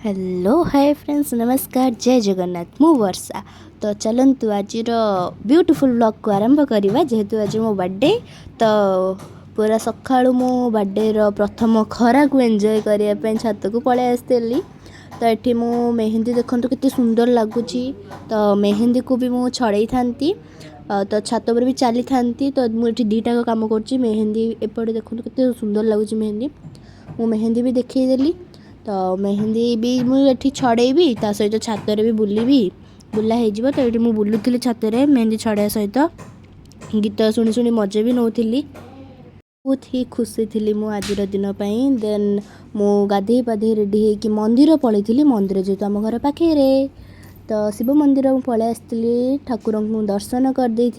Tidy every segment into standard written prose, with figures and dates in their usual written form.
Hello hi friends नमस्कार जय जगन्नाथ मु वर्षा। तो चलतु आज ब्यूटीफुल व्लॉग को आरंभ करवा जेहेतु आज मो बर्थडे। तो पूरा सका मो बर्थडे प्रथम खरा को एंजॉय करने छत को पलि आसती। तो ये मु मेहंदी देखु के सुंदर लगुच। तो मेहंदी को भी मु छड़े था तो छत पर भी चली था। तो मुझे दीटा काम कर मेहंदी एपटे देखो के सुंदर लगुच मेहंदी मु मेहंदी भी देखईदेली। तो मेहंदी भी मुझे छड़ेबी ता सहित छातर भी बुलबी बुला हो। तो ये मुझे बुलूली छातर मेहंदी छड़ा सहित गीत शुणी शुणी मजा भी नौली। बहुत ही खुशी थी मु आज दिन देन मु गाधे पाधे रेडी होगी मंदिर पलि मंदिर जेहतु आम घर पाखे तो शिव मंदिर पलि आसती ठाकुर को दर्शन करदे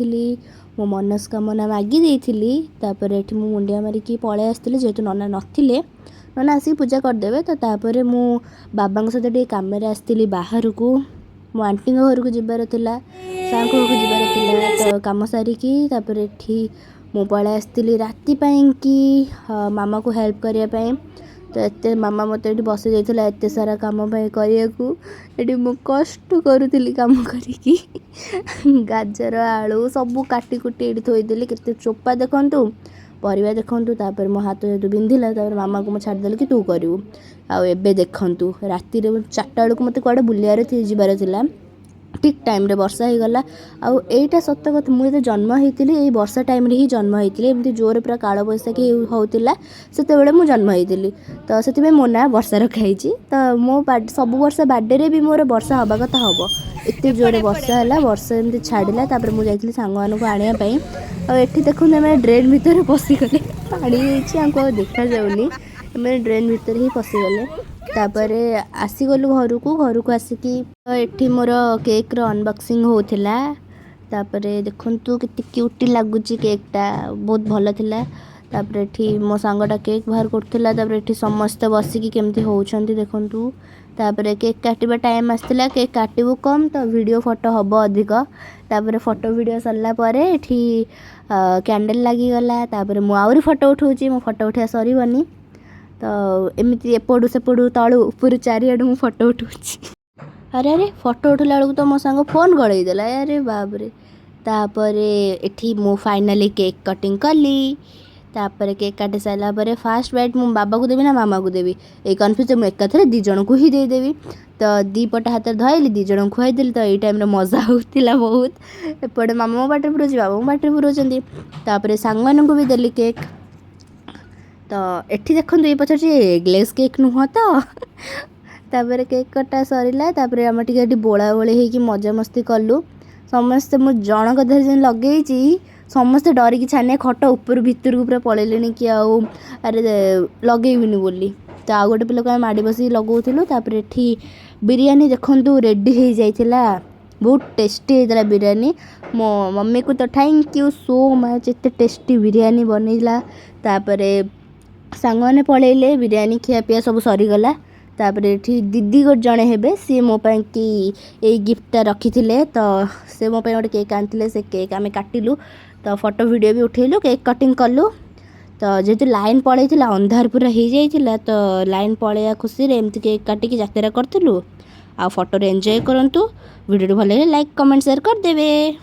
मो मनस्कामना मागी तापर ये मुंडिया मारिकी पलि आसती जेहतु नना नथिले नना आसिक पूजा करदे। तो तापर मु बाबा सहित टे कम आसती बाहर को मो आंटी घर को जबार था सार घर को जबार था। तो कम सारिकी तापर ये मु पलि आसती राति कि मामा को हेल्प करने। तो एत मामा मत ये बस जाइए एत सारा कम करने को ये मु कष्ट करुली कम करी गाजर आलू सब काटी कुटी ये थोदेली के चोपा देखु परिवा देखु। तापर मो हाथ जो बिंधिला मामा को मुझे छाड़देली कि तू करू आए देखु राति 4टा बेलू मत कड़े बुलार जबार ठीक टाइम रे वर्षा हो गला। आईटा सत कथा मुझे जन्म होती यही वर्षा टाइम रे ही जन्म होती एमती जोर पूरा काल बैशाखी होता से मुझे जन्म होती। तो से मो ना वर्षा रखाई। तो मो सब वर्ष बार्डे भी मोर वर्षा हवा कथा हम एत जोरे वर्षा है वर्षा एमती छाड़ा। तापर मुझे सांग मान को आने ये देखो मैंने ड्रेन भितर पशिगले पानी देखा जाऊनी मैंने ड्रेन भितर ही पशिगले। तापर आसीगलु घर को आसिकी ये मोर केक अनबॉक्सिंग होता। तापर देखु कितनी क्यूटी लगुच केकटा बहुत भल था। तापर ये मो सांगटा केक बाहर करा ये समस्ते बसिकी केमती होती देखु। तापर केक काटिबा टाइम आसला केक काटबू कम तो वीडियो फोटो हम अधिक। तापर फोटो वीडियो सरला ये कैंडल लगिगला। तापर मुझे फोटो उठाऊँ मो फोटो उठा सरनी। तो एमती एपटू सेपटू तलू ऊपर चारिआड मु फोटो उठाऊँ। अरे अरे फोटो उठला बेलू तो मो सांग फोन गड़ेदेला अरे बाबरे। तापर ये मु फाइनाली केक कटिंग कली। तापर केक काटी सारापर फास्ट बाइट मु बाबा को देवी ना मामा को देवी ये कन्फ्यूज मुझे एकाथरे दी जन को ही देदेवी। तो दीपट हाथ धरली दी जन खुआईदेली। तो ये टाइम मजा होता बहुत एपटे मामा मो बाटे पुरोच बाबा मो बाटे पुरोचंदी। तापर सांग मान को भी देली केक। तो ये देखो ये पचार ग्लेस केक नुह तो तापर केक कटा सरला। तापर आम टे बोला बोली हो मजा मस्ती कलु समस्ते मु जनक धर लगे समस्ते डरिकी छाने खट ऊपर भितर को पूरा पलैले कि अरे लगेबिनी बोली। तो आउ गोटे पिला को माड़ी बस लगौलु। तापर ये बिरयानी देखु रेडी हो जाइला बहुत टेस्टी होता बिरयानी। मो मम्मी को तो थैंक यू सो मच एत टेस्टी बिरयानी बनईला। तापर सांग मैंने पलैले बिरयानी खिया पिया सब सरीगला। तापर ये दीदी गोटे जड़े हे सी मो कि यही गिफ्टा रखी थे। तो से मो गोटे केक आनी से केक आम काटिलु। तो फोटो वीडियो भी उठेलु केक कटिंग कलु। तो जेहेतु लाइन पलई अंधार पूरा हो जाइला तो लाइन पलैया खुशी एमती केक काटिकी यात्रा करूँ। आ फोटो एंजॉय करूँ। वीडियो भल लाइक कमेंट शेयर करदे।